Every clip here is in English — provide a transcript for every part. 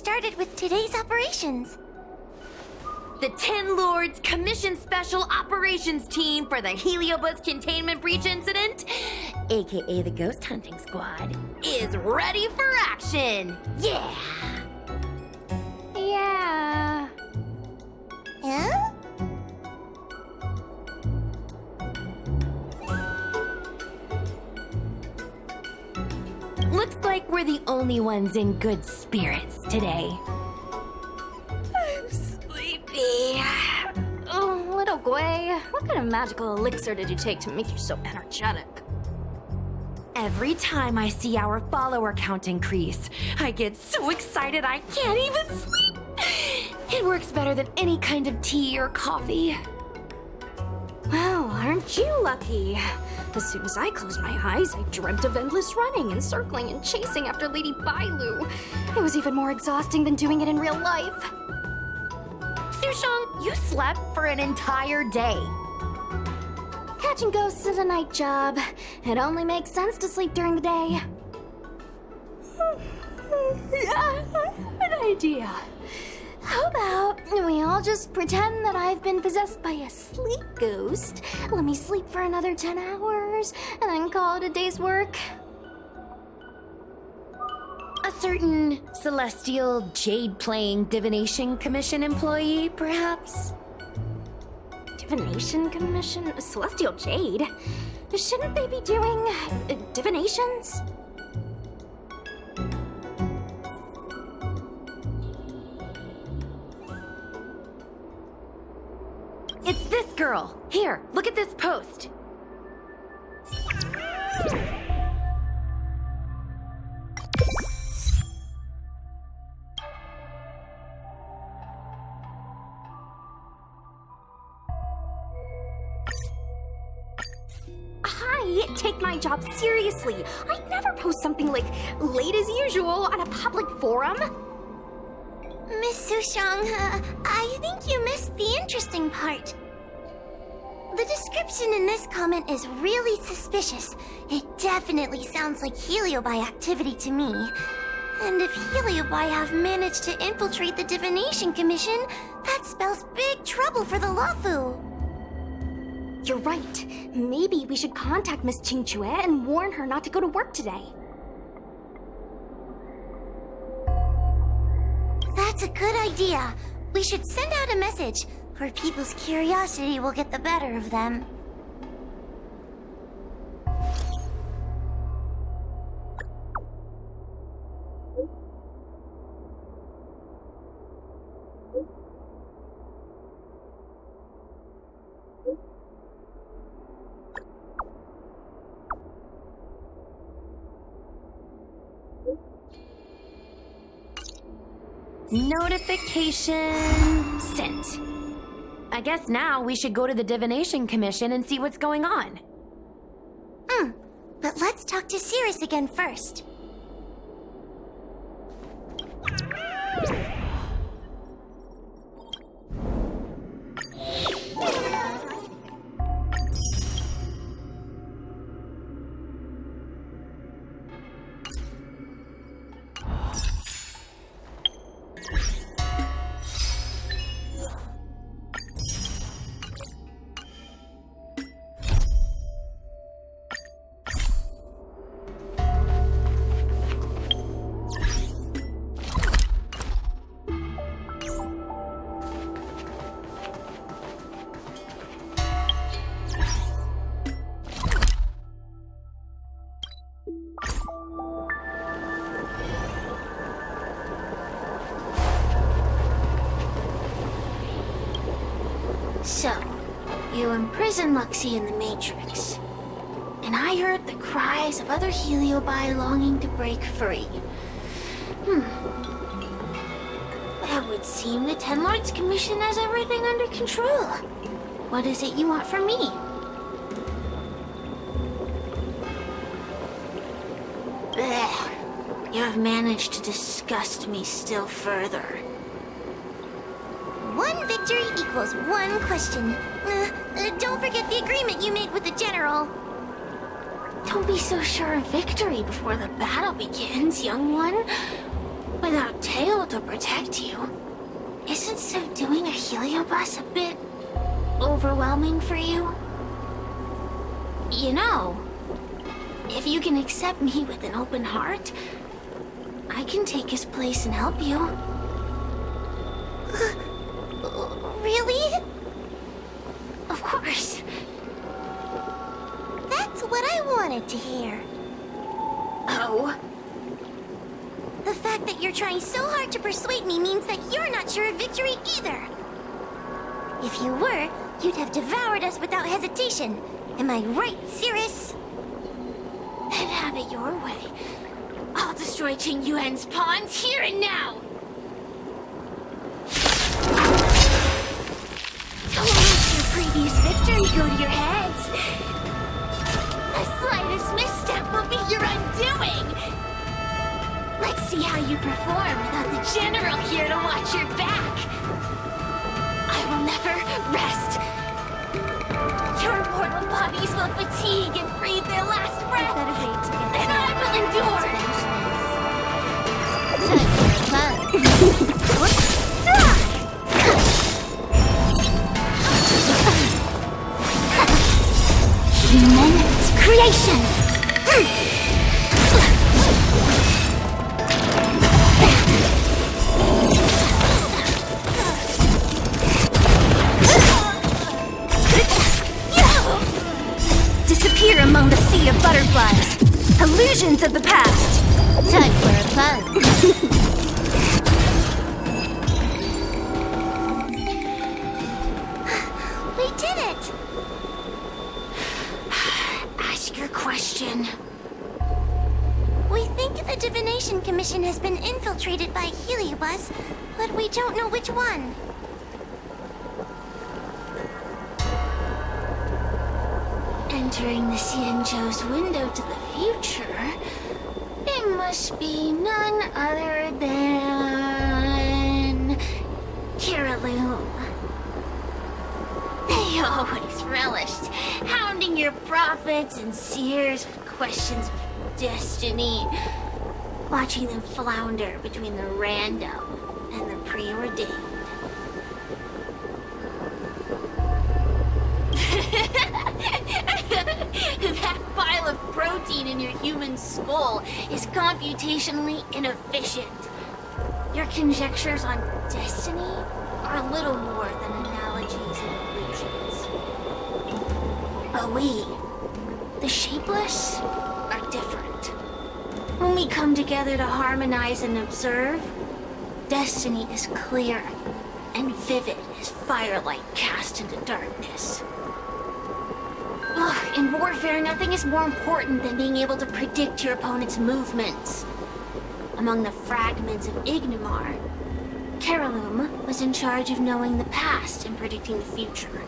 started with today's operations. The Ten Lords Commission Special Operations Team for the Heliobus Containment Breach Incident, aka the Ghost Hunting Squad, is ready for action! Yeah! Yeah. Huh? Looks like we're the only ones in good spirits today. I'm sleepy. Oh, little Gwei, what kind of magical elixir did you take to make you so energetic? Every time I see our follower count increase, I get so excited I can't even sleep. It works better than any kind of tea or coffee. Well, aren't you lucky? As soon as I closed my eyes, I dreamt of endless running and circling and chasing after Lady Bailu. It was even more exhausting than doing it in real life. Sushang, you slept for an entire day. Catching ghosts is a night job. It only makes sense to sleep during the day. Yeah, an idea. How about we all just pretend that I've been possessed by a sleep ghost? Let me sleep for another 10 hours, and then call it a day's work. A certain celestial jade-playing divination commission employee, perhaps? Divination commission? Celestial Jade? Shouldn't they be doing divinations? It's this girl. Here, look at this post. Hi, take my job seriously. I'd never post something like late as usual on a public forum. Miss Sushang, I think you missed the interesting part. The description in this comment is really suspicious. It definitely sounds like Heliobi activity to me. And if Heliobi have managed to infiltrate the Divination Commission, that spells big trouble for the Luofu. You're right. Maybe we should contact Miss Qingque and warn her not to go to work today. That's a good idea. We should send out a message, or people's curiosity will get the better of them. Notification sent. I guess now we should go to the Divination Commission and see what's going on. But let's talk to Cirrus again first. So, you imprisoned Luxie in the Matrix. And I heard the cries of other Heliobi longing to break free. That would seem the Ten Lords Commission has everything under control. What is it you want from me? Blech. You have managed to disgust me still further. One victory equals one question. Don't forget the agreement you made with the General. Don't be so sure of victory before the battle begins, young one. without Tail to protect you. Isn't subduing a heliobus a bit overwhelming for you? You know, if you can accept me with an open heart, I can take his place and help you. Really? Of course. That's what I wanted to hear. Oh? The fact that you're trying so hard to persuade me means that you're not sure of victory either. If you were, you'd have devoured us without hesitation. Am I right, Cirrus? Then have it your way. I'll destroy Qing Yuan's pawns here and now! Don't let your previous victory go to your heads. The slightest misstep will be your undoing. Let's see how you perform without the General here to watch your back. I will never rest. Your mortal bodies will fatigue and breathe their last breath. And I will endure. Human creations. Disappear among the sea of butterflies. Illusions of the past. Time for a fun. We did it! Ask your question. We think the Divination Commission has been infiltrated by Heliobus, but we don't know which one. Entering the Xianzhou's window to the future, it must be none other than Kiriloom. They always relished hounding your prophets and seers with questions of destiny, watching them flounder between the random and the preordained. That pile of protein in your human skull is computationally inefficient. Your conjectures on destiny are little more than analogies and illusions. But we, the shapeless, are different. When we come together to harmonize and observe, destiny is clear and vivid as firelight cast into darkness. Ugh, in warfare, nothing is more important than being able to predict your opponent's movements. Among the fragments of Ignimar, Kiriloom was in charge of knowing the past and predicting the future.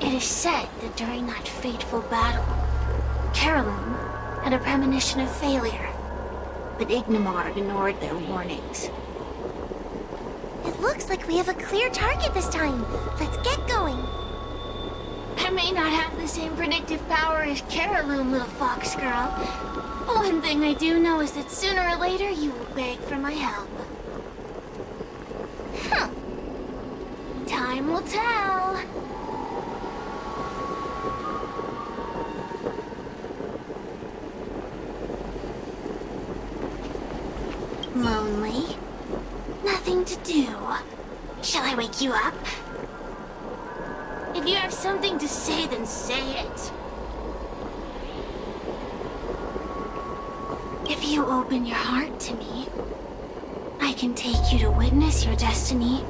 It is said that during that fateful battle, Kiriloom had a premonition of failure, but Ignimar ignored their warnings. It looks like we have a clear target this time. Let's get going. I may not have the same predictive power as Kiriloom, little fox girl. But one thing I do know is that sooner or later you will beg for my help. Huh. Time will tell. Lonely? Nothing to do. Shall I wake you up? If you have something to say, then say it. If you open your heart to me, I can take you to witness your destiny.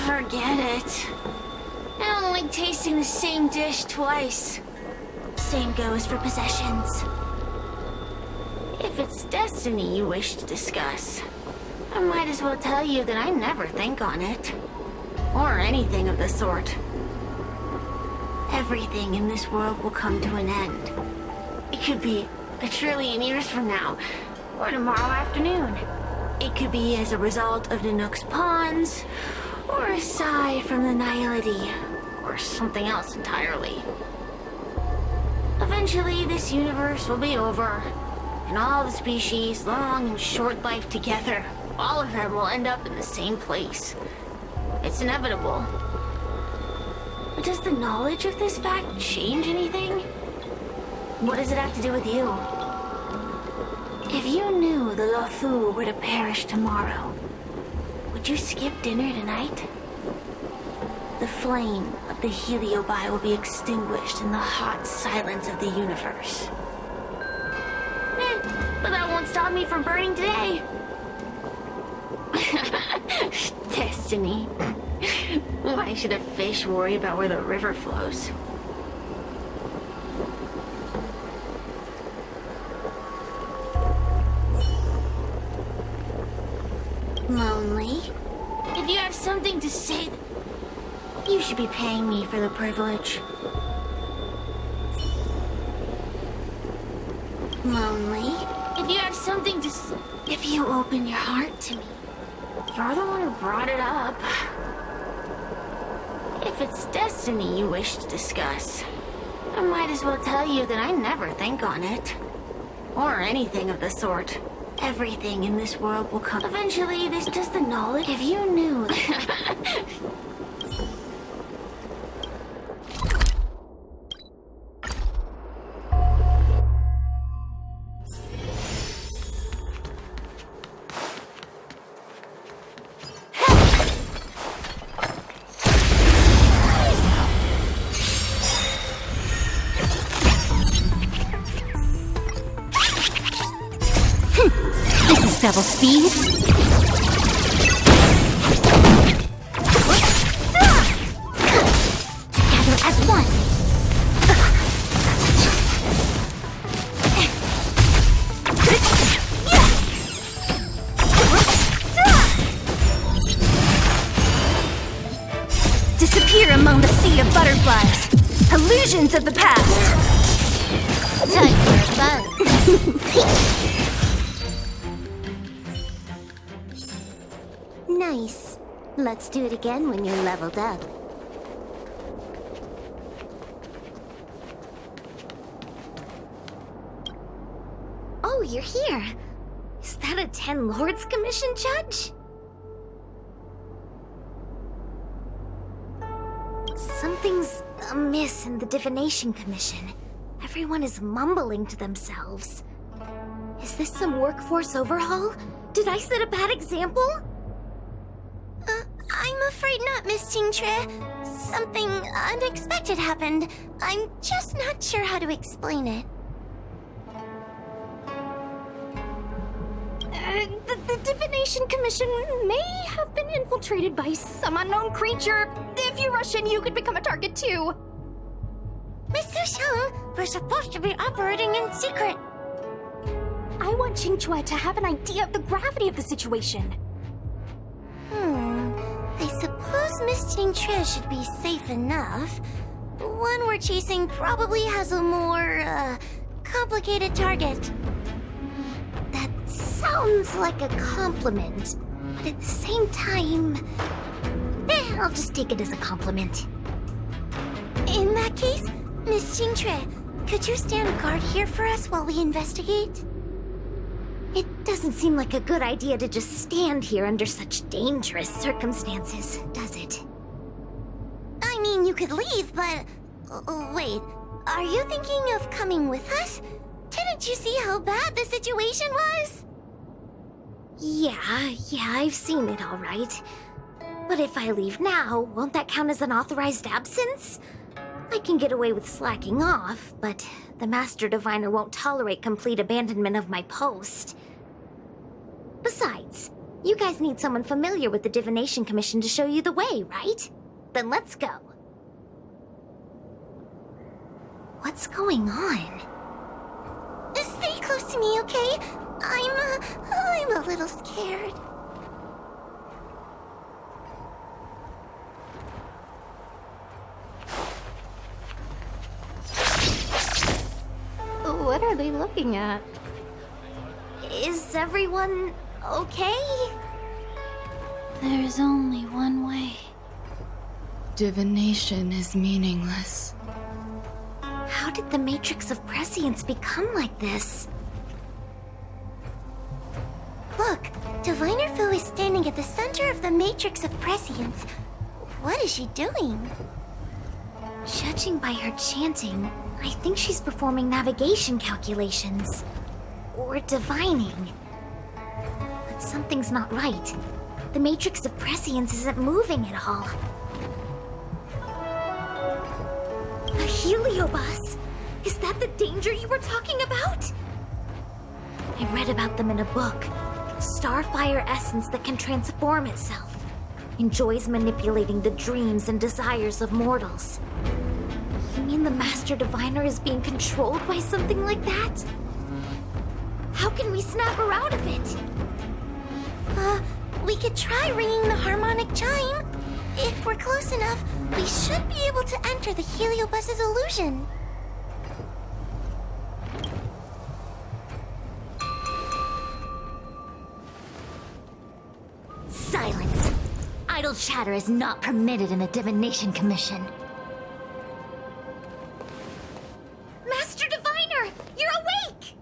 Forget it. I don't like tasting the same dish twice. Same goes for possessions. If it's destiny you wish to discuss, I might as well tell you that I never think on it. Or anything of the sort. Everything in this world will come to an end. It could be 1 trillion years from now, or tomorrow afternoon. It could be as a result of Nanook's pawns, or a sigh from the Nihility, or something else entirely. Eventually, this universe will be over, And all the species, long and short life together, all of them will end up in the same place. It's inevitable. But does the knowledge of this fact change anything? What does it have to do with you? If you knew the Lofu were to perish tomorrow, would you skip dinner tonight? The flame of the Heliobi will be extinguished in the hot silence of the universe. But that won't stop me from burning today. Destiny. Why should a fish worry about where the river flows? Lonely? If you have something to say, you should be paying me for the privilege. Lonely? If you have something to if you open your heart to me, you're the one who brought it up. If it's destiny you wish to discuss, I might as well tell you that I never think on it. Or anything of the sort. Everything in this world will come. Eventually, this just the knowledge. If you knew. Double speed. Together as one. Disappear among the sea of butterflies. Illusions of the past. Time for fun. Nice. Let's do it again when you're leveled up. Oh, you're here. Is that a 10 Lords Commission judge? Something's amiss in the Divination Commission. Everyone is mumbling to themselves. Is this some workforce overhaul? Did I set a bad example? I'm afraid not, Miss Jingtre. Something unexpected happened. I'm just not sure how to explain it. The Divination Commission may have been infiltrated by some unknown creature. If you rush in, you could become a target too. Miss Sushang, we're supposed to be operating in secret. I want Qingchue to have an idea of the gravity of the situation. I suppose Miss Jingtre should be safe enough. The one we're chasing probably has a more, complicated target. That sounds like a compliment, but at the same time... I'll just take it as a compliment. In that case, Miss Jingtre, could you stand guard here for us while we investigate? It doesn't seem like a good idea to just stand here under such dangerous circumstances, does it? I mean, you could leave, but... wait, are you thinking of coming with us? Didn't you see how bad the situation was? Yeah, I've seen it all right. But if I leave now, won't that count as an authorized absence? I can get away with slacking off, but the Master Diviner won't tolerate complete abandonment of my post. Besides, you guys need someone familiar with the Divination Commission to show you the way, right? Then let's go. What's going on? Stay close to me, okay? I'm a little scared. What are they looking at? Is everyone okay? There's only one way. Divination is meaningless. How did the Matrix of Prescience become like this? standing at the center of the matrix of prescience. What is she doing? Judging by her chanting, I think she's performing navigation calculations. Or divining. But something's not right. The matrix of prescience isn't moving at all. A heliobus? Is that the danger you were talking about? I read about them in a book. Starfire essence that can transform itself. Enjoys manipulating the dreams and desires of mortals. You mean the Master Diviner is being controlled by something like that? How can we snap her out of it? We could try ringing the harmonic chime. If we're close enough, we should be able to enter the heliobus's illusion. Silence! Idle chatter is not permitted in the Divination Commission. Master Diviner, you're awake!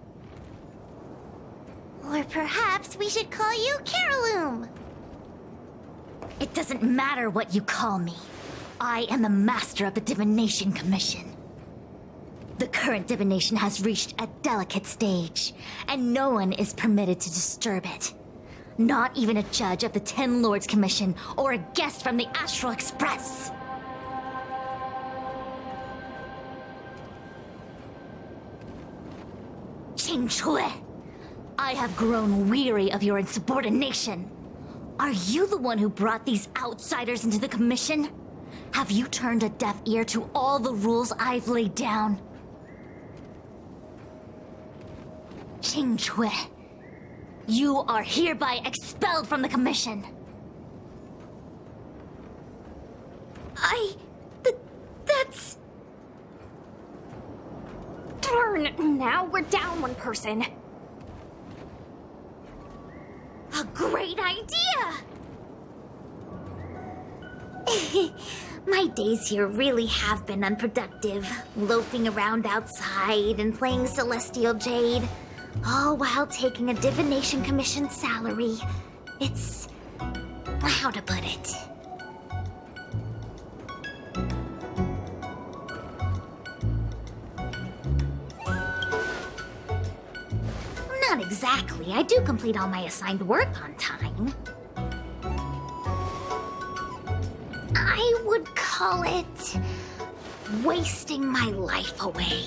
Or perhaps we should call you Caroloom. It doesn't matter what you call me. I am the master of the Divination Commission. The current divination has reached a delicate stage, and no one is permitted to disturb it. Not even a judge of the 10 Lords Commission or a guest from the Astral Express. Ching Chue, I have grown weary of your insubordination. Are you the one who brought these outsiders into the commission? Have you turned a deaf ear to all the rules I've laid down? Ching Chue, you are hereby expelled from the commission. That's... Darn, now we're down one person. A great idea! My days here really have been unproductive, loafing around outside and playing Celestial Jade, all while taking a Divination Commission salary. It's... how to put it? Not exactly. I do complete all my assigned work on time. I would call it... wasting my life away.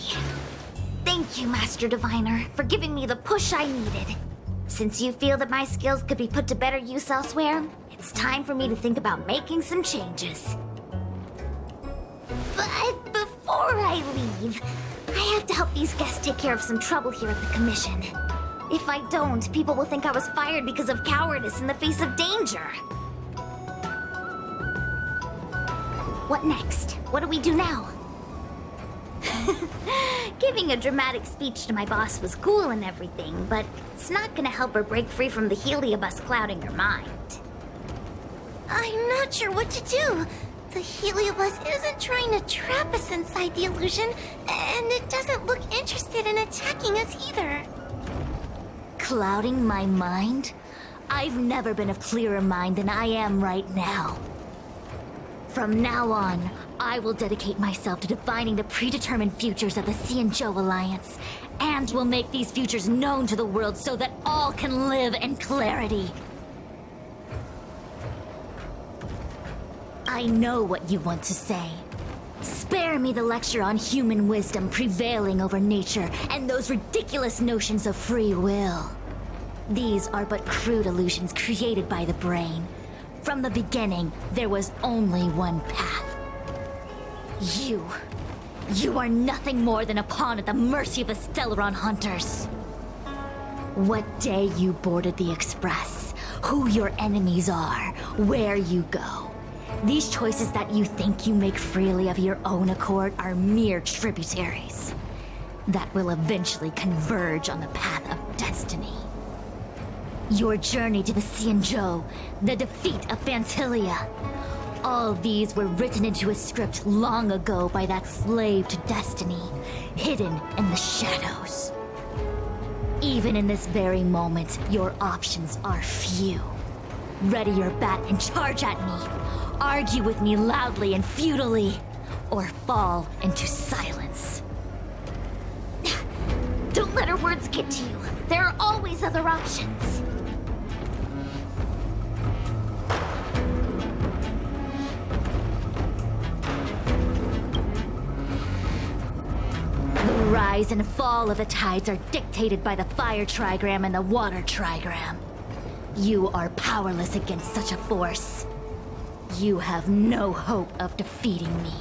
Thank you, Master Diviner, for giving me the push I needed. Since you feel that my skills could be put to better use elsewhere, it's time for me to think about making some changes. But before I leave, I have to help these guests take care of some trouble here at the Commission. If I don't, people will think I was fired because of cowardice in the face of danger. What next? What do we do now? Giving a dramatic speech to my boss was cool and everything, but it's not gonna help her break free from the heliobus clouding her mind. I'm not sure what to do. The heliobus isn't trying to trap us inside the illusion, and it doesn't look interested in attacking us either. Clouding my mind? I've never been of clearer mind than I am right now. From now on, I will dedicate myself to defining the predetermined futures of the Xianzhou Alliance, and will make these futures known to the world so that all can live in clarity. I know what you want to say. Spare me the lecture on human wisdom prevailing over nature and those ridiculous notions of free will. These are but crude illusions created by the brain. From the beginning, there was only one path. You are nothing more than a pawn at the mercy of the Stellaron hunters. What day you boarded the Express, who your enemies are, where you go. These choices that you think you make freely of your own accord are mere tributaries that will eventually converge on the path of destiny. Your journey to the Xianzhou, the defeat of Phantilia. All these were written into a script long ago by that slave to destiny, hidden in the shadows. Even in this very moment, your options are few. Ready your bat and charge at me. Argue with me loudly and futilely, or fall into silence. Don't let her words get to you. There are always other options. The rise and fall of the tides are dictated by the fire trigram and the water trigram. You are powerless against such a force. You have no hope of defeating me.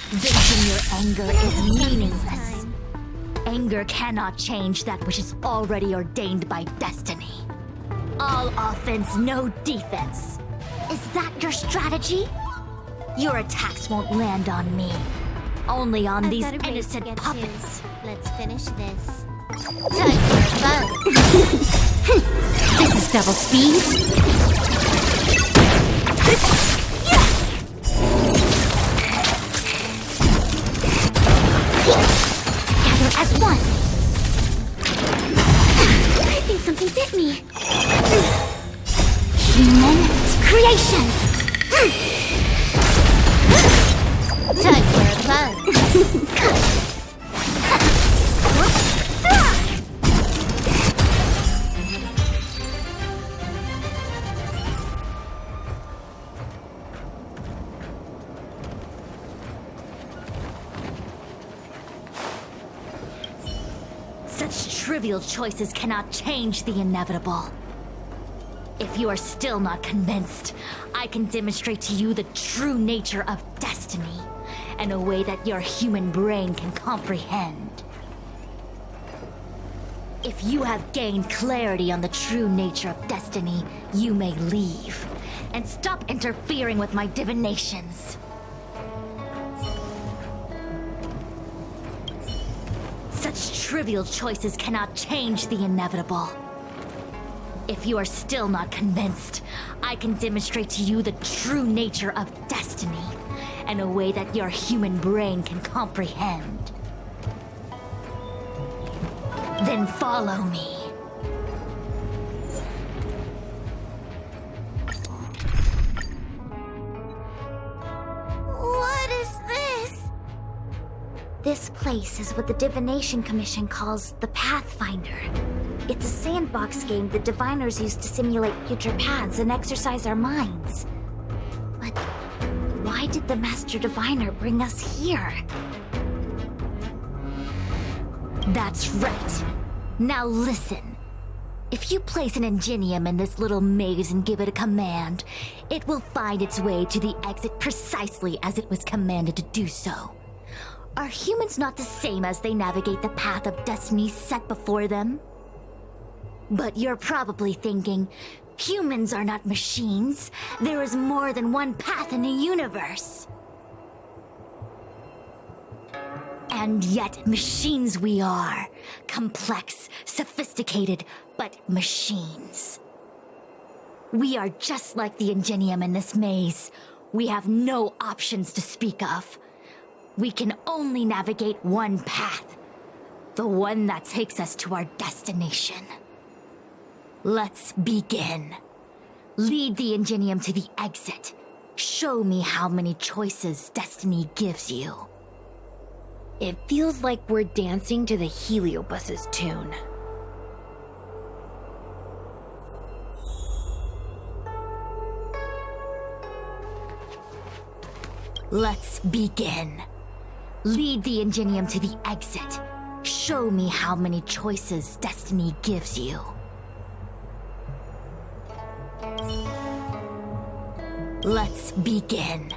Venting your anger is meaningless. Anger cannot change that which is already ordained by destiny. All offense, no defense. Is that your strategy? Your attacks won't land on me. Only on I've these got a race to innocent get to. puppets. Let's finish this. Time for fun. This is double speed. Together as one. I think something bit me. Human creations. Time for fun. Such trivial choices cannot change the inevitable. If you are still not convinced, I can demonstrate to you the true nature of destiny in a way that your human brain can comprehend. If you have gained clarity on the true nature of destiny, you may leave and stop interfering with my divinations. Such trivial choices cannot change the inevitable. If you are still not convinced, I can demonstrate to you the true nature of destiny in a way that your human brain can comprehend. Then follow me. What is this? This place is what the Divination Commission calls the Pathfinder. It's a sandbox game the diviners use to simulate future paths and exercise our minds. But why did the Master Diviner bring us here? That's right. Now listen. If you place an ingenium in this little maze and give it a command, it will find its way to the exit precisely as it was commanded to do so. Are humans not the same as they navigate the path of destiny set before them? But you're probably thinking, humans are not machines. There is more than one path in the universe. And yet, machines we are. Complex, sophisticated, but machines. We are just like the ingenium in this maze. We have no options to speak of. We can only navigate one path. The one that takes us to our destination. Let's begin. Lead the ingenium to the exit. Show me how many choices destiny gives you. It feels like we're dancing to the Heliobus's tune. Let's begin. Lead the ingenium to the exit. Show me how many choices destiny gives you. Let's begin.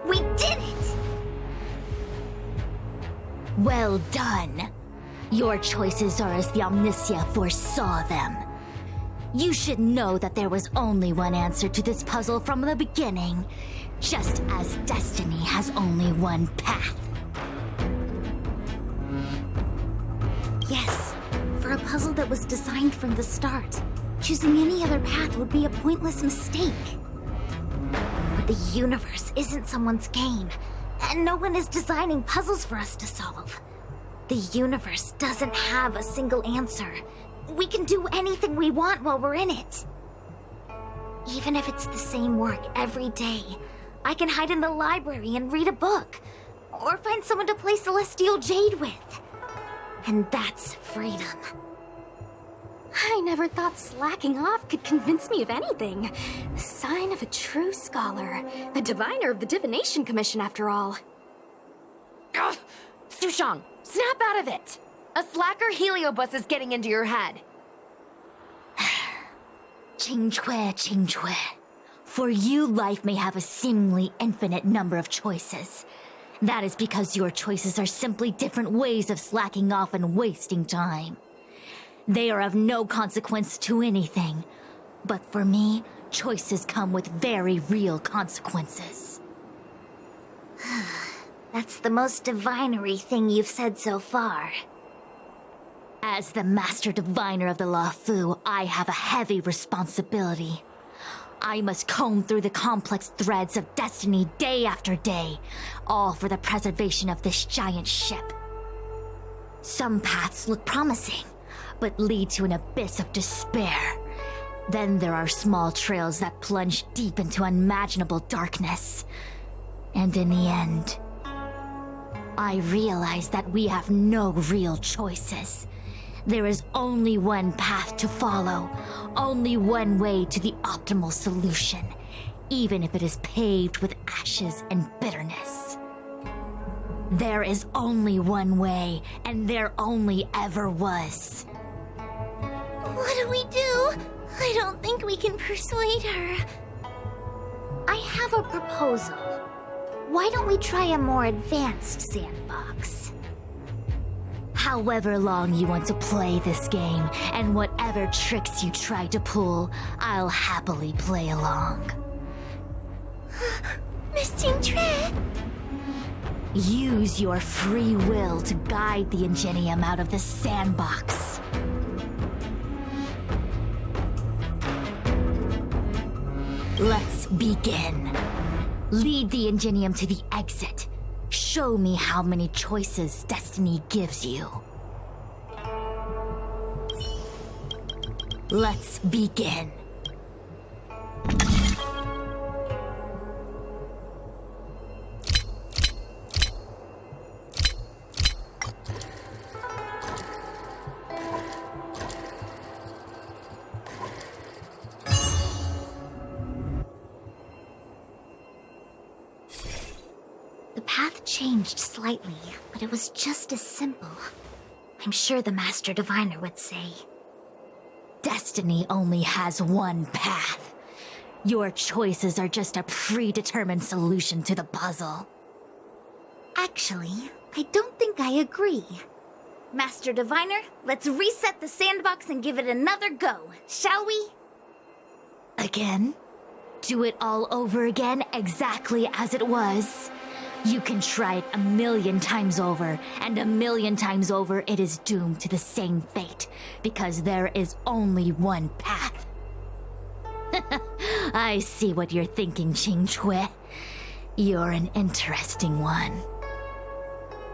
We did it! Well done. Your choices are as the Omniscia foresaw them. You should know that there was only one answer to this puzzle from the beginning, just as destiny has only one path. puzzle that was designed from the start. Choosing any other path would be a pointless mistake. But the universe isn't someone's game, and no one is designing puzzles for us to solve. The universe doesn't have a single answer. We can do anything we want while we're in it. Even if it's the same work every day, I can hide in the library and read a book, or find someone to play Celestial Jade with. And that's freedom. I never thought slacking off could convince me of anything. Sign of a true scholar. A diviner of the Divination Commission, after all. Ugh! Sushang, snap out of it! A slacker heliobus is getting into your head. Qingque. For you, life may have a seemingly infinite number of choices. That is because your choices are simply different ways of slacking off and wasting time. They are of no consequence to anything. But for me, choices come with very real consequences. That's the most divinery thing you've said so far. As the Master Diviner of the Luofu, I have a heavy responsibility. I must comb through the complex threads of destiny day after day, all for the preservation of this giant ship. Some paths look promising, but lead to an abyss of despair. Then there are small trails that plunge deep into unimaginable darkness. And in the end, I realize that we have no real choices. There is only one path to follow, only one way to the optimal solution, even if it is paved with ashes and bitterness. There is only one way, and there only ever was. What do we do? I don't think we can persuade her. I have a proposal. Why don't we try a more advanced sandbox? However long you want to play this game, and whatever tricks you try to pull, I'll happily play along. Miss Linktr.ee? Use your free will to guide the Ingenium out of the sandbox. Let's begin. Lead the Ingenium to the exit. Show me how many choices destiny gives you. Let's begin. The path changed slightly, but it was just as simple. I'm sure the Master Diviner would say. Destiny only has one path. Your choices are just a predetermined solution to the puzzle. Actually, I don't think I agree. Master Diviner, let's reset the sandbox and give it another go, shall we? Again? Do it all over again exactly as it was? You can try it 1,000,000 times over, and 1,000,000 times over it is doomed to the same fate, because there is only one path. I see what you're thinking, Qingque. You're an interesting one.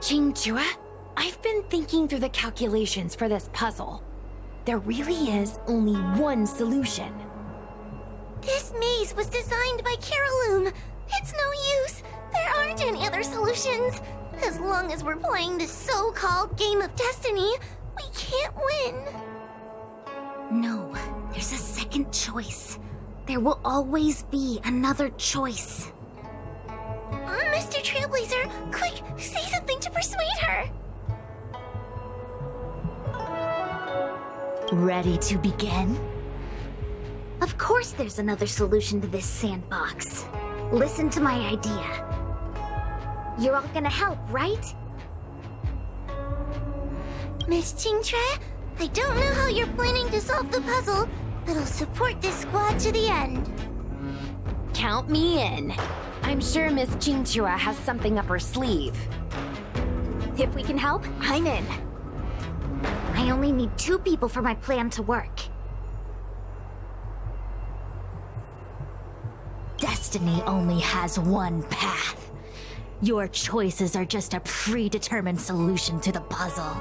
Linktr.ee, I've been thinking through the calculations for this puzzle. There really is only one solution. This maze was designed by Caroloom. It's no use. There aren't any other solutions. As long as we're playing this so-called game of destiny, we can't win. No, there's a second choice. There will always be another choice. Mr. Trailblazer, quick, say something to persuade her. Ready to begin? Of course there's another solution to this sandbox. Listen to my idea. You're all gonna help, right? Miss Linktr.ee, I don't know how you're planning to solve the puzzle, but I'll support this squad to the end. Count me in. I'm sure Miss Linktr.ee has something up her sleeve. If we can help, I'm in. I I only need 2 people for my plan to work. Destiny only has one path. Your choices are just a predetermined solution to the puzzle.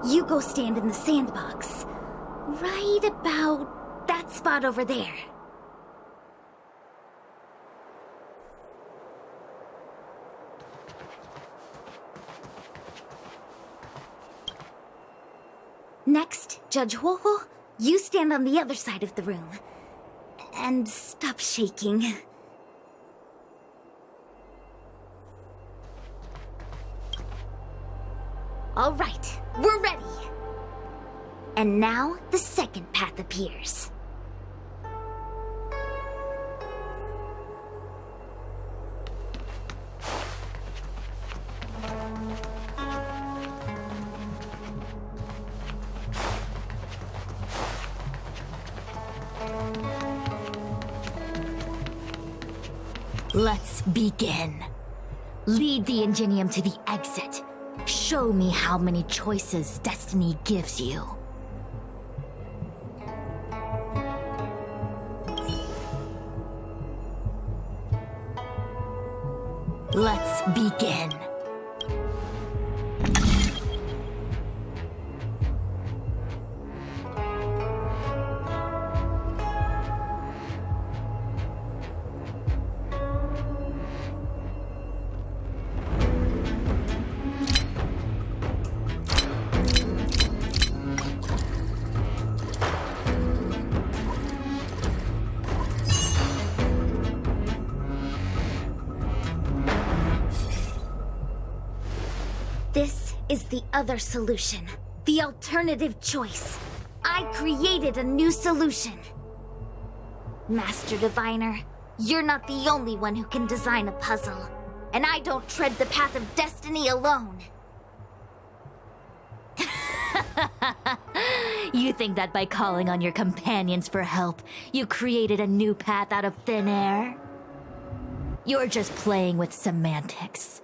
You go stand in the sandbox. Right about that spot over there. Next, Judge Huohuo, you stand on the other side of the room. And stop shaking. All right, we're ready. And now, the second path appears. Let's begin. Lead the Ingenium to the exit. Show me how many choices Destiny gives you. Let's begin. This is the other solution. The alternative choice. I created a new solution. Master Diviner, you're not the only one who can design a puzzle. And I don't tread the path of destiny alone. You think that by calling on your companions for help, you created a new path out of thin air? You're just playing with semantics.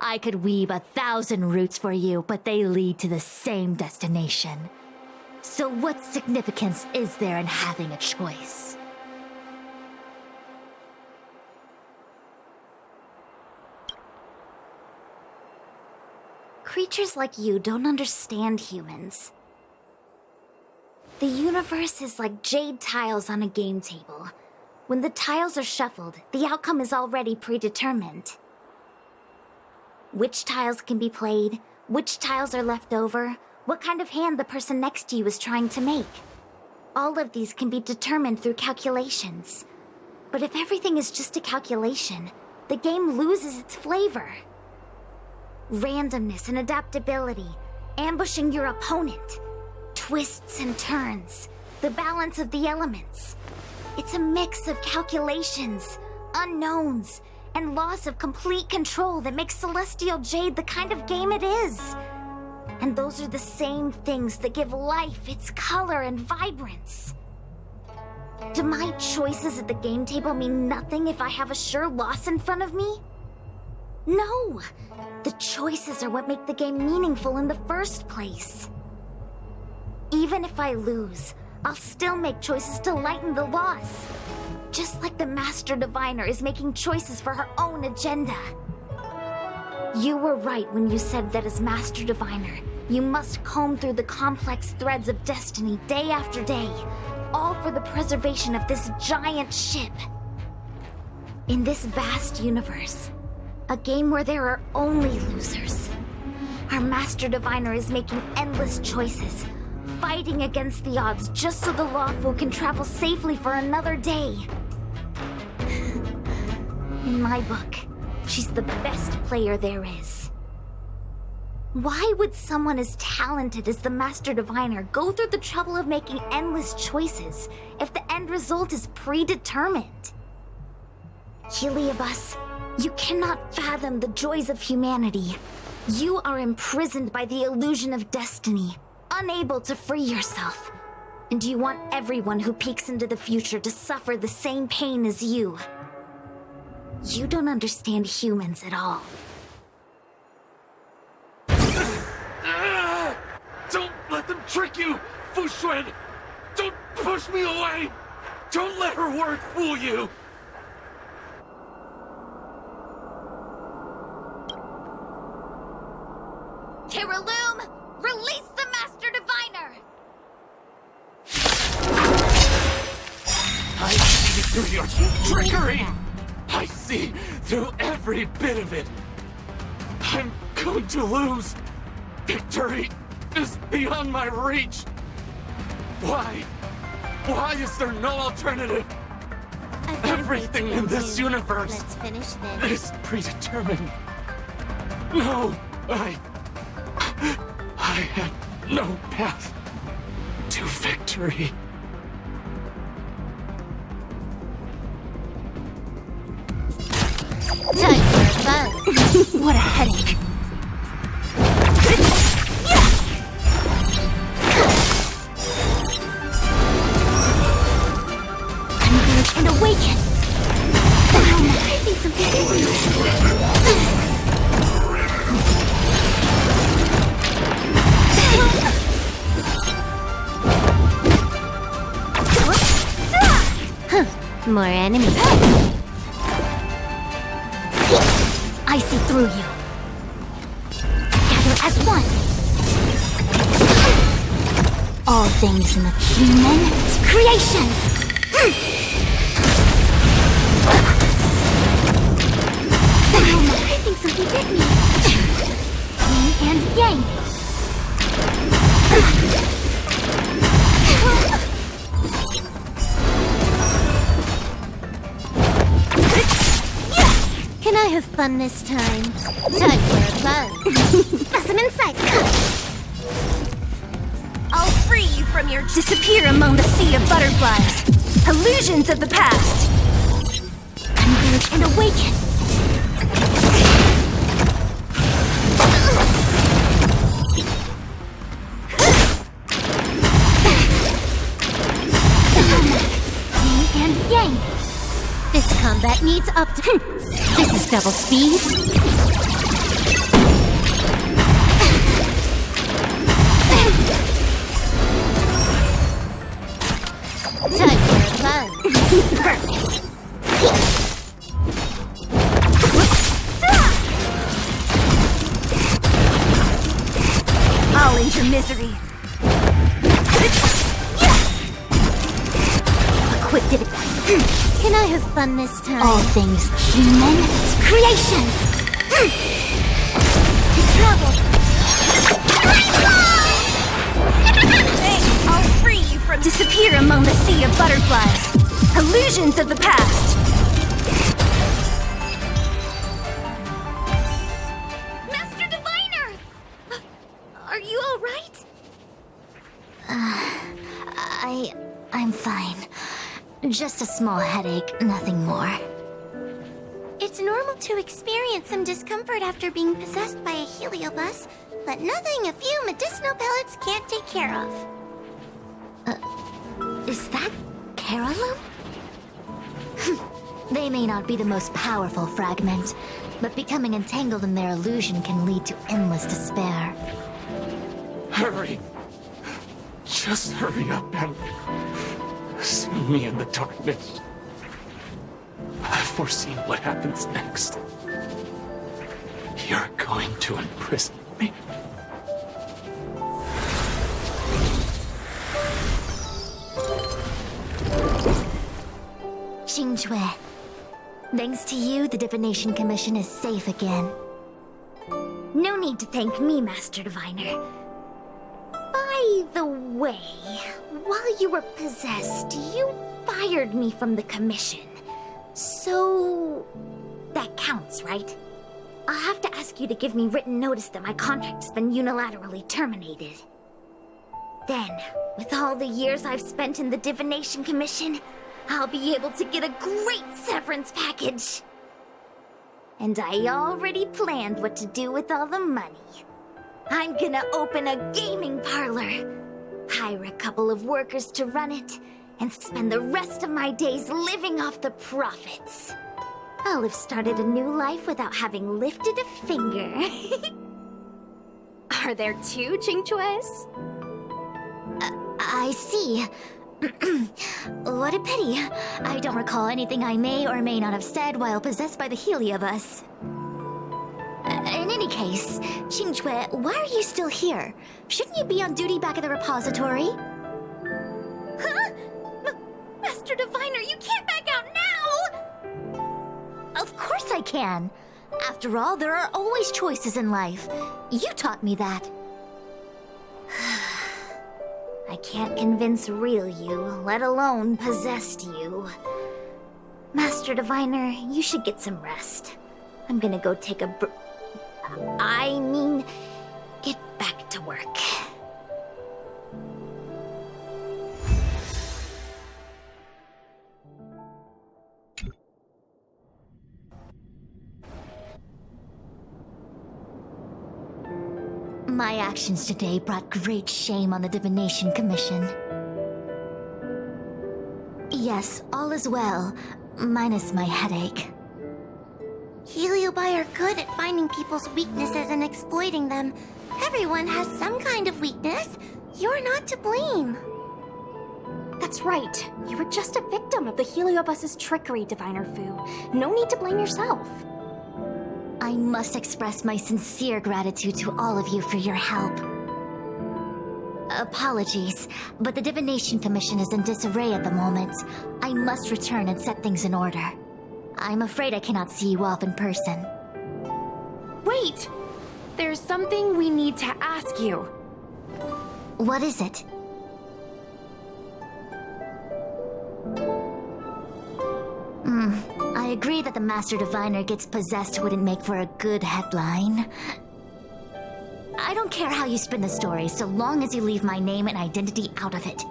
I could weave 1,000 routes for you, but they lead to the same destination. So what significance is there in having a choice? Creatures like you don't understand humans. The universe is like jade tiles on a game table. When the tiles are shuffled, the outcome is already predetermined. Which tiles can be played, which tiles are left over, what kind of hand the person next to you is trying to make. All of these can be determined through calculations. But if everything is just a calculation, the game loses its flavor. Randomness and adaptability, ambushing your opponent, twists and turns, the balance of the elements. It's a mix of calculations, unknowns, and loss of complete control that makes Celestial Jade the kind of game it is. And those are the same things that give life its color and vibrance. Do my choices at the game table mean nothing if I have a sure loss in front of me? No! The choices are what make the game meaningful in the first place. Even if I lose, I'll still make choices to lighten the loss. Just like the Master Diviner is making choices for her own agenda. You were right when you said that as Master Diviner, you must comb through the complex threads of destiny day after day, all for the preservation of this giant ship. In this vast universe, a game where there are only losers, our Master Diviner is making endless choices, fighting against the odds just so the lawful can travel safely for another day. In my book, she's the best player there is. Why would someone as talented as the Master Diviner go through the trouble of making endless choices if the end result is predetermined? Heliobus, you cannot fathom the joys of humanity. You are imprisoned by the illusion of destiny, unable to free yourself. And you want everyone who peeks into the future to suffer the same pain as you. You don't understand humans at all. Don't let them trick you, Fuxuan! Don't push me away! Don't let her word fool you! Terraloom, release the Master Diviner! I see through your trickery! I see through every bit of it! I'm going to lose! Victory is beyond my reach! Why? Why is there no alternative? Everything in this universe Let's finish this. is predetermined. No, I had no path to victory. Time for fun. What a headache. Converge and awaken. I think something More enemies. I see through you. Together as one. All things in the human creations. I think something bit me. Yin and yang. Can I have fun this time? Time for fun. Specimen sight. I'll free you from your Disappear among the sea of butterflies. Illusions of the past. Converge and awaken. Yin and yang. This combat needs up to. This is double speed. Time for fun. Perfect. I'll end your misery. Equipped it. Can I have fun this time? All things human creations. Trouble. I'll free you from. Disappear among the sea of butterflies. Illusions of the past. Master Diviner! Are you all right? I'm fine. Just a small headache, nothing more. It's normal to experience some discomfort after being possessed by a heliobus, but nothing a few medicinal pellets can't take care of. Is that Carolum? They may not be the most powerful fragment, but becoming entangled in their illusion can lead to endless despair. Hurry! Just hurry up and see me in the darkness. I've foreseen what happens next. You're going to imprison me. Xingque. Thanks to you, the Divination Commission is safe again. No need to thank me, Master Diviner. By the way, while you were possessed, you fired me from the Commission. So... that counts, right? I'll have to ask you to give me written notice that my contract has been unilaterally terminated. Then, with all the years I've spent in the Divination Commission, I'll be able to get a great severance package. And I already planned what to do with all the money. I'm gonna open a gaming parlor, hire a couple of workers to run it, and spend the rest of my days living off the profits. I'll have started a new life without having lifted a finger. Are there two Chingchues? I see. What a pity. I don't recall anything I may or may not have said while possessed by the Heliobus. In any case, Qingchue, why are you still here? Shouldn't you be on duty back at the repository? Huh? Master Diviner, you can't back out now! Of course I can. After all, there are always choices in life. You taught me that. I can't convince real you, let alone possessed you. Master Diviner, you should get some rest. I'm gonna go take a get back to work. My actions today brought great shame on the Divination Commission. Yes, all is well, minus my headache. Heliobi are good at finding people's weaknesses and exploiting them. Everyone has some kind of weakness. You're not to blame. That's right. You were just a victim of the Heliobus's trickery, Diviner Fu. No need to blame yourself. I must express my sincere gratitude to all of you for your help. Apologies, but the Divination Commission is in disarray at the moment. I must return and set things in order. I'm afraid I cannot see you off in person. Wait! There's something we need to ask you. What is it? I agree that the Master Diviner gets possessed wouldn't make for a good headline. I don't care how you spin the story, so long as you leave my name and identity out of it.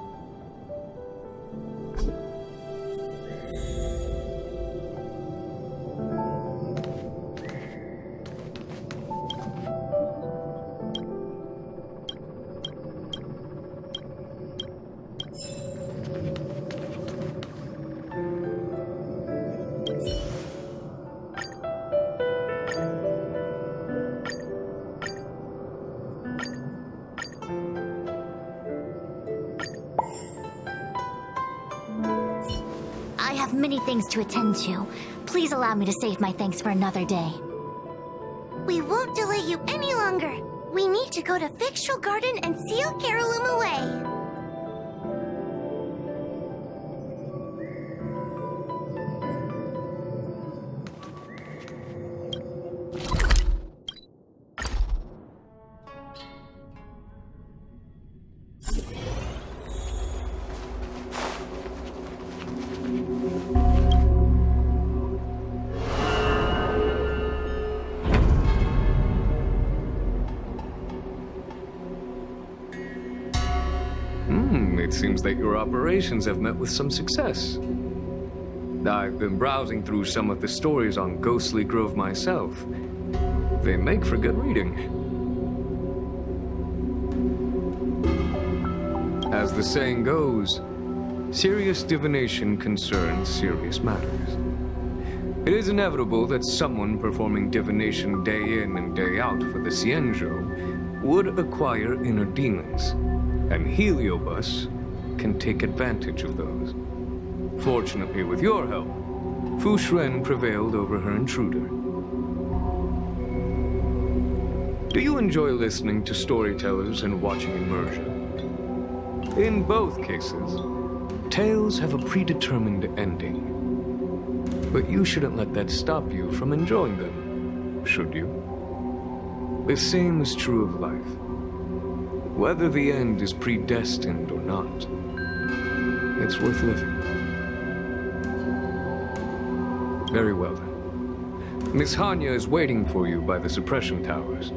I have many things to attend to. Please allow me to save my thanks for another day. We won't delay you any longer. We need to go to Fyxestroll Garden and seal Carolum away. It seems that your operations have met with some success. I've been browsing through some of the stories on Ghostly Grove myself. They make for good reading. As the saying goes, serious divination concerns serious matters. It is inevitable that someone performing divination day in and day out for the Xianzhou would acquire inner demons, and Heliobus can take advantage of those. Fortunately, with your help, Fu Shren prevailed over her intruder. Do you enjoy listening to storytellers and watching immersion? In both cases, tales have a predetermined ending. But you shouldn't let that stop you from enjoying them, should you? The same is true of life. Whether the end is predestined or not, it's worth living. Very well then. Miss Hanya is waiting for you by the suppression towers.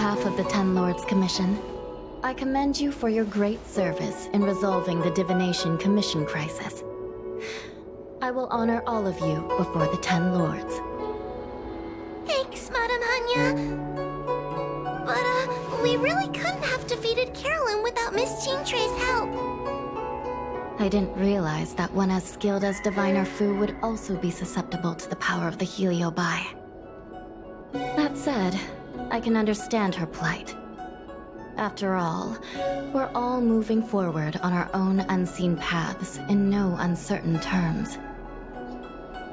behalf of the Ten Lords Commission, I commend you for your great service in resolving the Divination Commission crisis. I will honor all of you before the Ten Lords. Thanks, Madame Hanya. But, we really couldn't have defeated Carolyn without Miss Chingtre's help. I didn't realize that one as skilled as Diviner Fu would also be susceptible to the power of the Heliobi. That said, I can understand her plight. After all, we're all moving forward on our own unseen paths in no uncertain terms.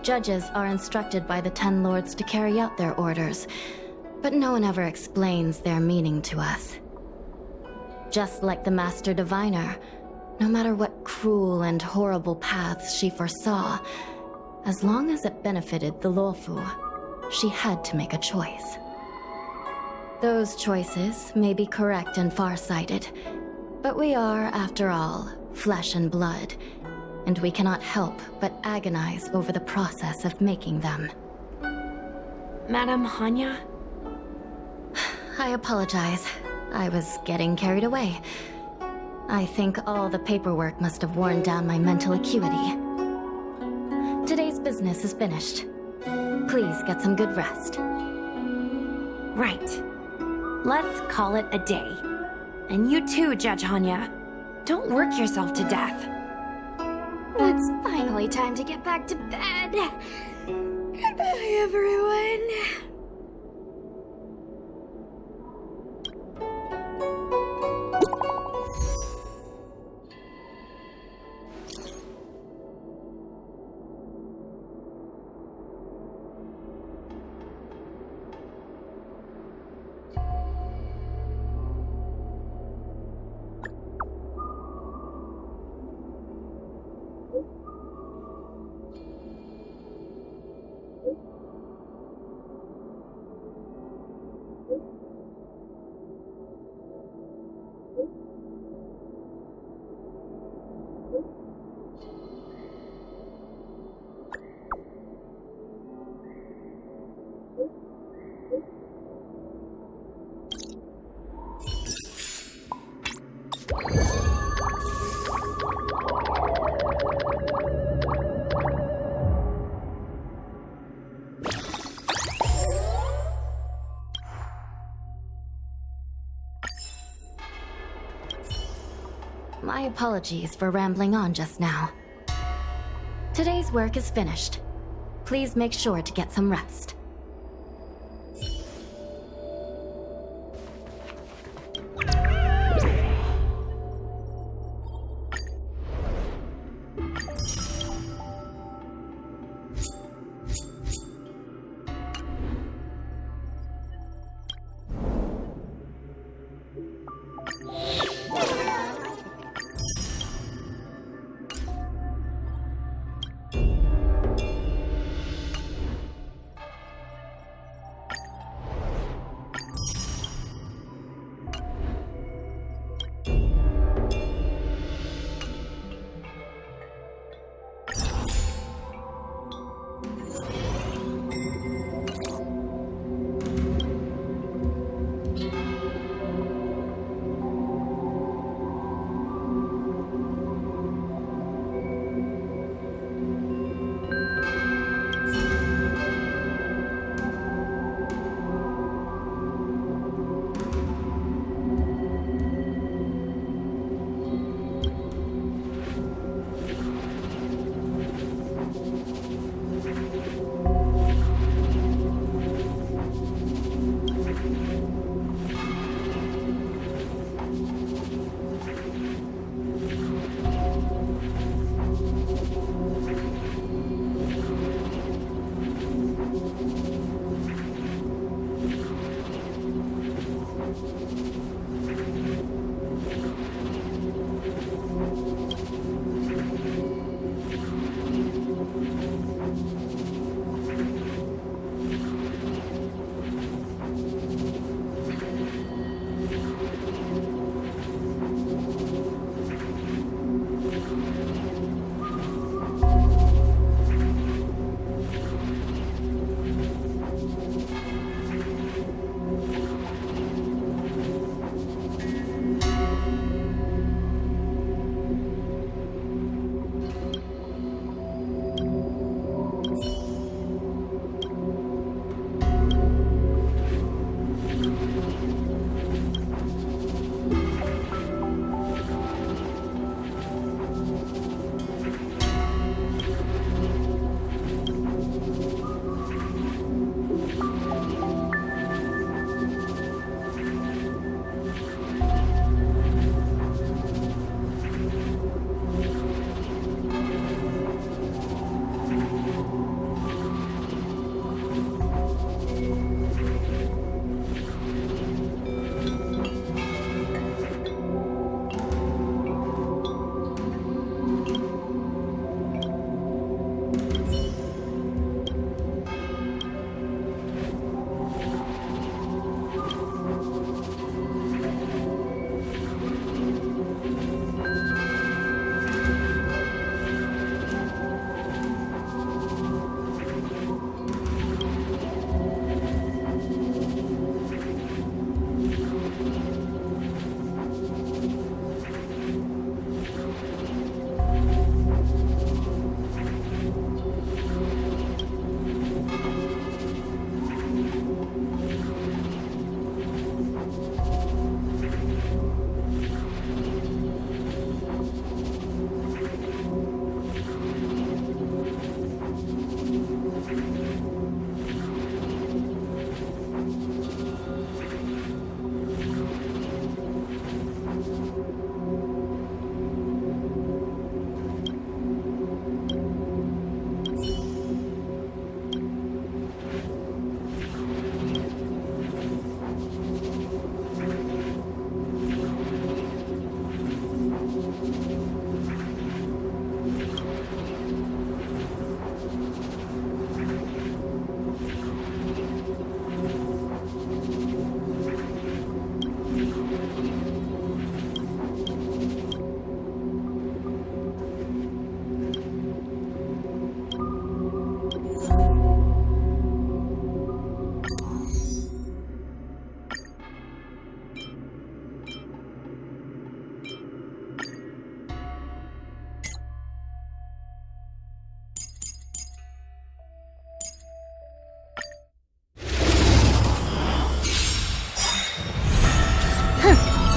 Judges are instructed by the Ten Lords to carry out their orders, but no one ever explains their meaning to us. Just like the Master Diviner, no matter what cruel and horrible paths she foresaw, as long as it benefited the Luofu, she had to make a choice. Those choices may be correct and far-sighted, but we are, after all, flesh and blood, and we cannot help but agonize over the process of making them. Madame Hanya? I apologize. I was getting carried away. I think all the paperwork must have worn down my mental acuity. Today's business is finished. Please get some good rest. Right. Let's call it a day. And you too, Judge Hanya. Don't work yourself to death. It's finally time to get back to bed. Goodbye, everyone. My apologies for rambling on just now. Today's work is finished. Please make sure to get some rest.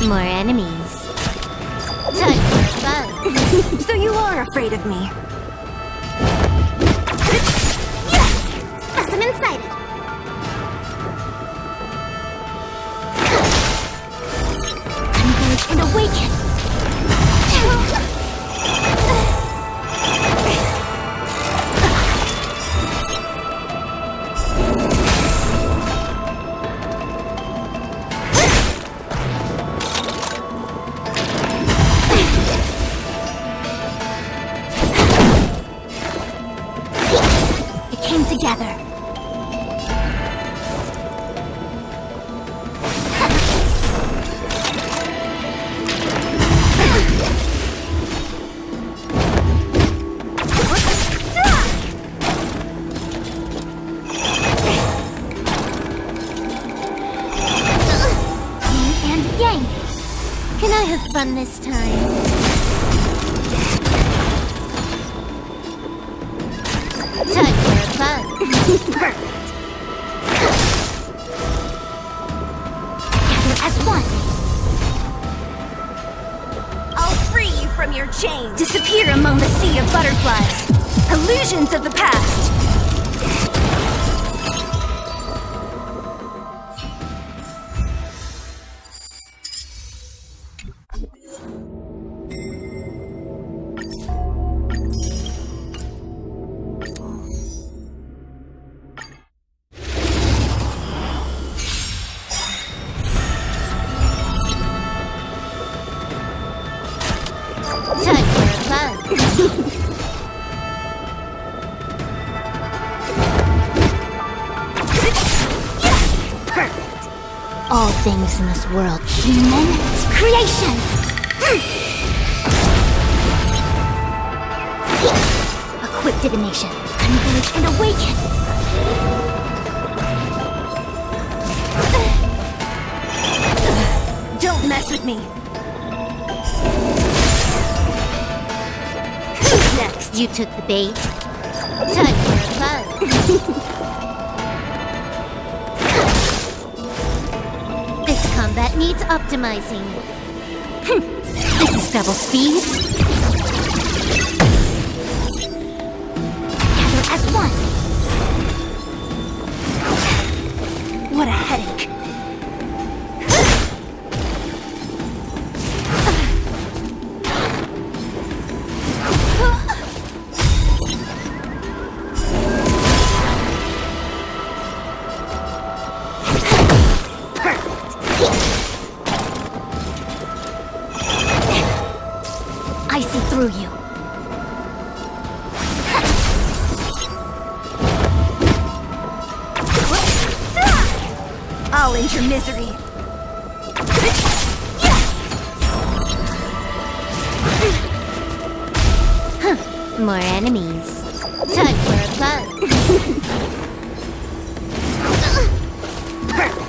More enemies. Time for fun. So you are afraid of me. Specimen sighted. Converge and awaken. It came together. Can I have fun this time? Time for fun. Perfect. Gather as one. I'll free you from your chains. Disappear among the sea of butterflies. Illusions of the past. Time for fun. Perfect. All things in this world, human creations. A quick divination. Converge and awaken. Don't mess with me. Who's next? You took the bait. Time for fun. This combat needs optimizing. This is double speed. Gather as one. What a headache. I see through you. I'll end your misery. More enemies. Time for fun. Perfect.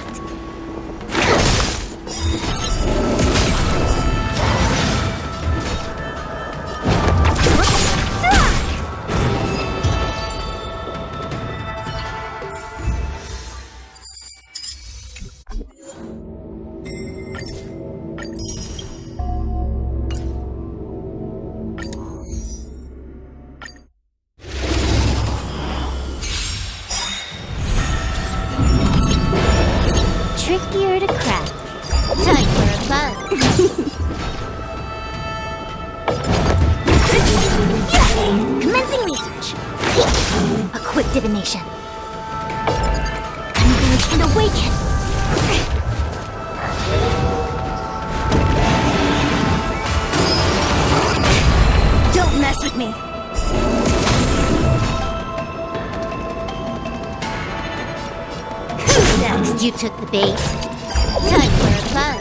Trickier to crack. Time for fun. Commencing research. A quick divination. Converge and awaken. Don't mess with me. Who's next? You took the bait. Time for fun.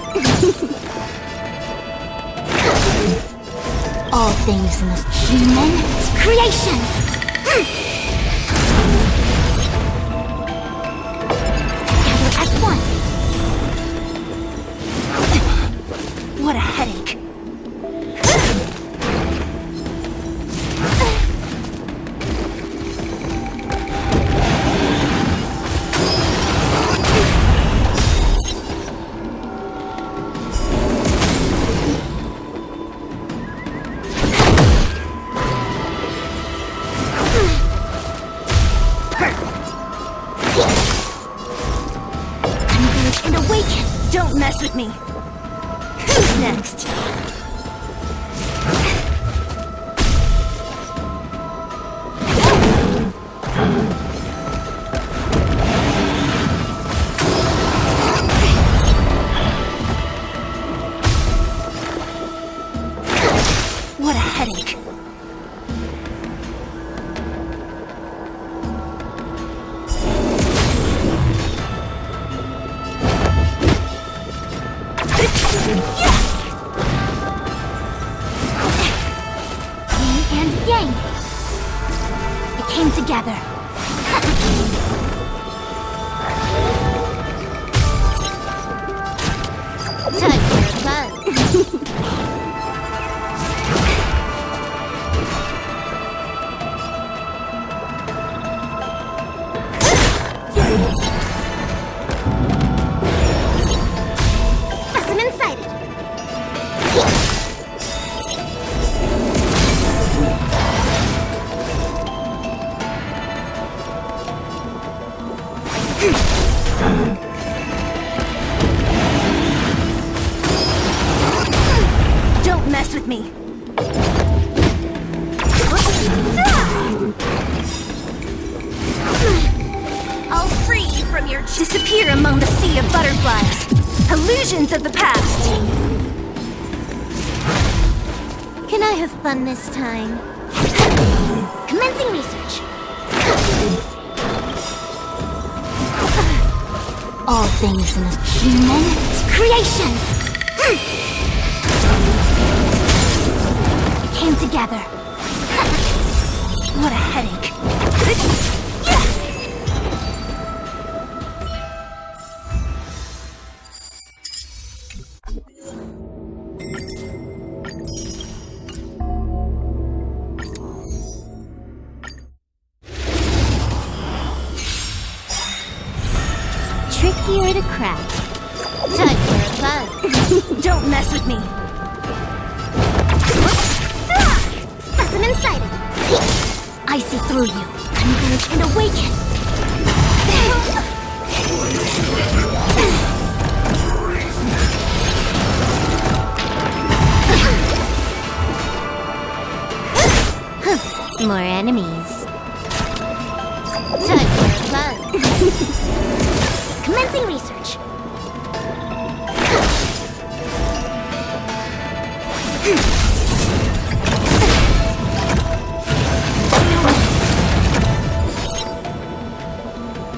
All things in this human creations. Gather as one. What a headache. Don't mess with me. Who's next? What a headache. Yin and yang. It came together. Time for fun. Specimen sighted. Don't mess with me. I'll free you from your disappear among the sea of butterflies. Illusions of the past. Can I have fun this time? Commencing research. All things in this human creations came together. What a headache. Trickier to crack. Time for fun. Don't mess with me. Specimen sighted. I see through you. Converge and awaken. More enemies. Time for fun. Commencing research.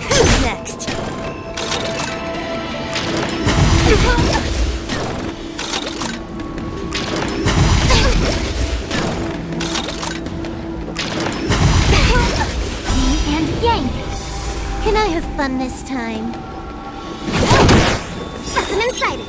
Who's next? Yin and yang. Can I have fun this time? Specimen sighted.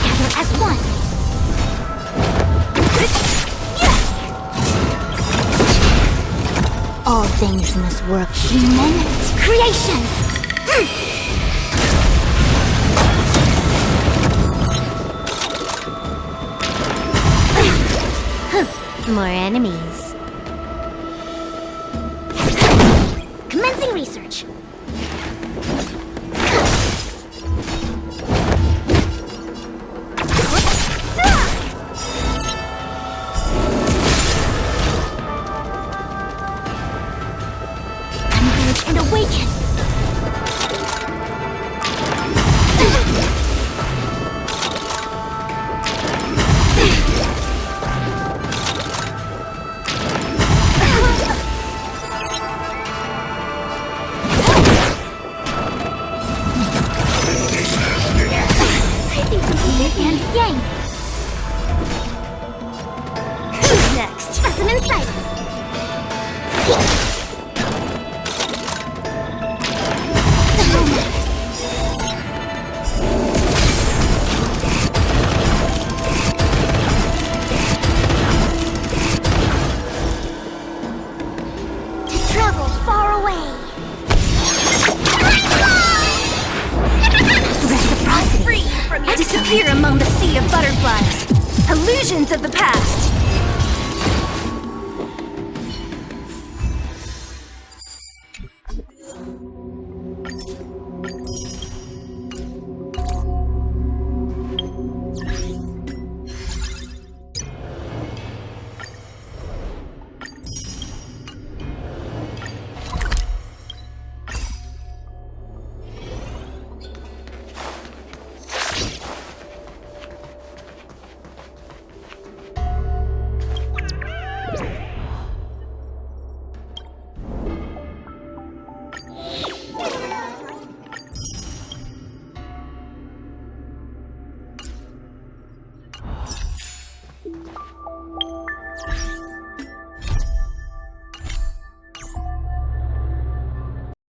Together as one. All things in this world, human creations. More enemies. Commencing research. Converge and awaken. Yin and yang. Who's next? Specimen sighted. To travel far away. Reciprocity. Disappear among the sea of butterflies. Illusions of the past.